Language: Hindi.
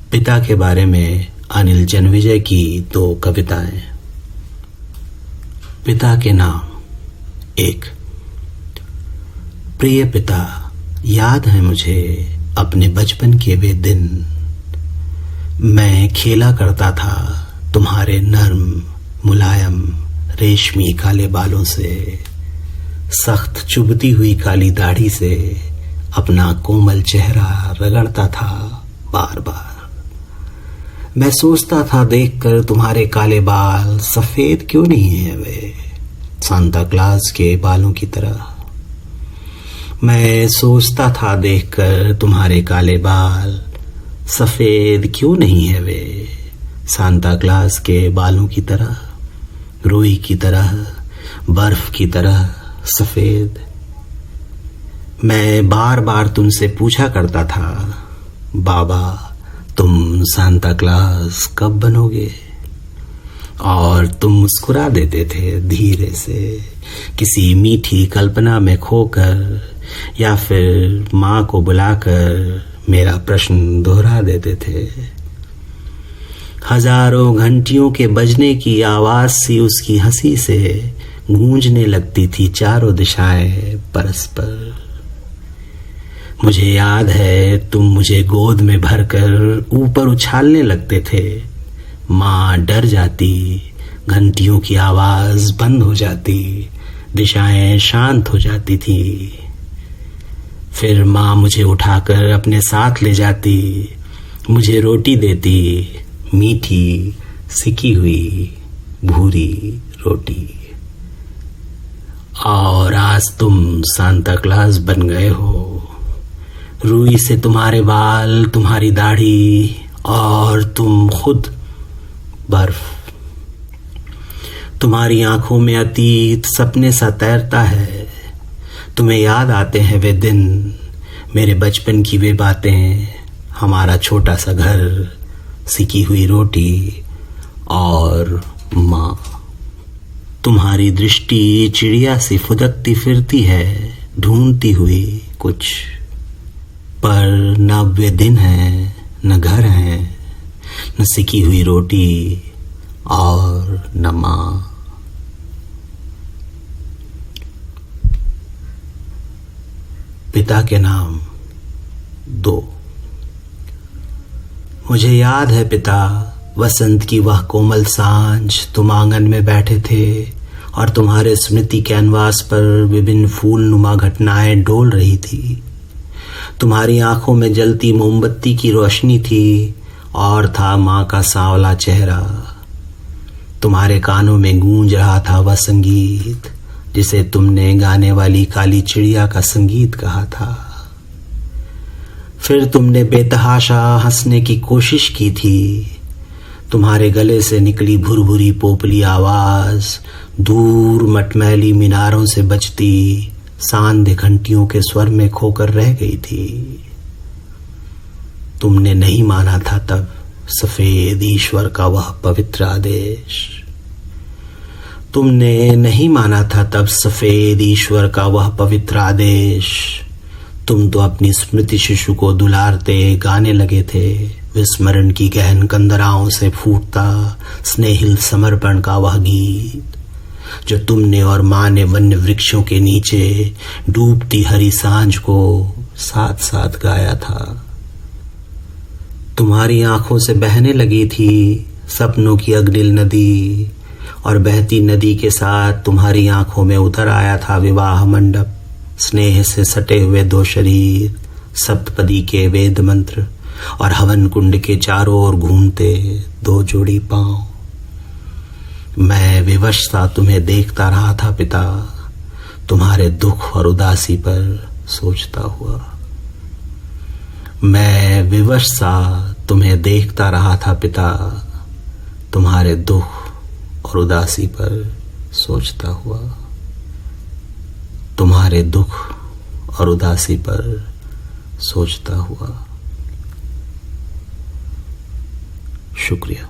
पिता के बारे में अनिल जन्मेजय की 2 कविताएं। पिता के नाम। 1। प्रिय पिता, याद है मुझे अपने बचपन के वे दिन। मैं खेला करता था तुम्हारे नर्म मुलायम रेशमी काले बालों से, सख्त चुभती हुई काली दाढ़ी से अपना कोमल चेहरा रगड़ता था बार बार। मैं सोचता था देखकर तुम्हारे काले बाल सफेद क्यों नहीं है वे, सांता क्लॉज के बालों की तरह। मैं सोचता था देखकर तुम्हारे काले बाल सफेद क्यों नहीं है वे, सांता क्लॉज के बालों की तरह, रुई की तरह, बर्फ की तरह सफेद। मैं बार बार तुमसे पूछा करता था, बाबा तुम सांता क्लॉज कब बनोगे? और तुम मुस्कुरा देते थे धीरे से, किसी मीठी कल्पना में खोकर, या फिर माँ को बुलाकर मेरा प्रश्न दोहरा देते थे। हजारों घंटियों के बजने की आवाज सी उसकी हंसी से गूंजने लगती थी चारों दिशाएं परस्पर। मुझे याद है तुम मुझे गोद में भरकर ऊपर उछालने लगते थे। माँ डर जाती, घंटियों की आवाज बंद हो जाती, दिशाएं शांत हो जाती थी। फिर माँ मुझे उठाकर अपने साथ ले जाती, मुझे रोटी देती, मीठी सिकी हुई भूरी रोटी। और आज तुम सांता क्लॉज बन गए हो। रुई से तुम्हारे बाल, तुम्हारी दाढ़ी और तुम खुद बर्फ। तुम्हारी आंखों में अतीत सपने सा तैरता है। तुम्हें याद आते हैं वे दिन, मेरे बचपन की वे बातें, हमारा छोटा सा घर, सिकी हुई रोटी और माँ। तुम्हारी दृष्टि चिड़िया सी फुदकती फिरती है, ढूंढती हुई कुछ। पर न वे दिन है, न घर है, न सिकी हुई रोटी और न माँ। पिता के नाम। 2। मुझे याद है पिता, वसंत की वह कोमल सांझ, तुम आंगन में बैठे थे और तुम्हारे स्मृति कैनवास पर विभिन्न फूल नुमा घटनाएं डोल रही थी। तुम्हारी आंखों में जलती मोमबत्ती की रोशनी थी और था माँ का सांवला चेहरा। तुम्हारे कानों में गूंज रहा था वह संगीत जिसे तुमने गाने वाली काली चिड़िया का संगीत कहा था। फिर तुमने बेतहाशा हंसने की कोशिश की थी। तुम्हारे गले से निकली भुरभुरी पोपली आवाज दूर मटमैली मीनारों से बजती सांध्य घंटियों के स्वर में खोकर रह गई थी। तुमने नहीं माना था तब सफेद ईश्वर का वह पवित्र आदेश। तुमने नहीं माना था तब सफेद ईश्वर का वह पवित्र आदेश। तुम तो अपनी स्मृति शिशु को दुलारते गाने लगे थे, विस्मरण की गहन कंदराओं से फूटता स्नेहिल समर्पण का वह गीत जो तुमने और माँ ने वन्य वृक्षों के नीचे डूबती हरी सांझ को साथ साथ गाया था। तुम्हारी आंखों से बहने लगी थी सपनों की अग्निल नदी, और बहती नदी के साथ तुम्हारी आंखों में उतर आया था विवाह मंडप, स्नेह से सटे हुए 2 शरीर, सप्तपदी के वेद मंत्र और हवन कुंड के चारों ओर घूमते 2 जोड़ी पांव। मैं विवश सा तुम्हें देखता रहा था पिता, तुम्हारे दुख और उदासी पर सोचता हुआ। मैं विवश सा तुम्हें देखता रहा था पिता, तुम्हारे दुख और उदासी पर सोचता हुआ। तुम्हारे दुख और उदासी पर सोचता हुआ। शुक्रिया।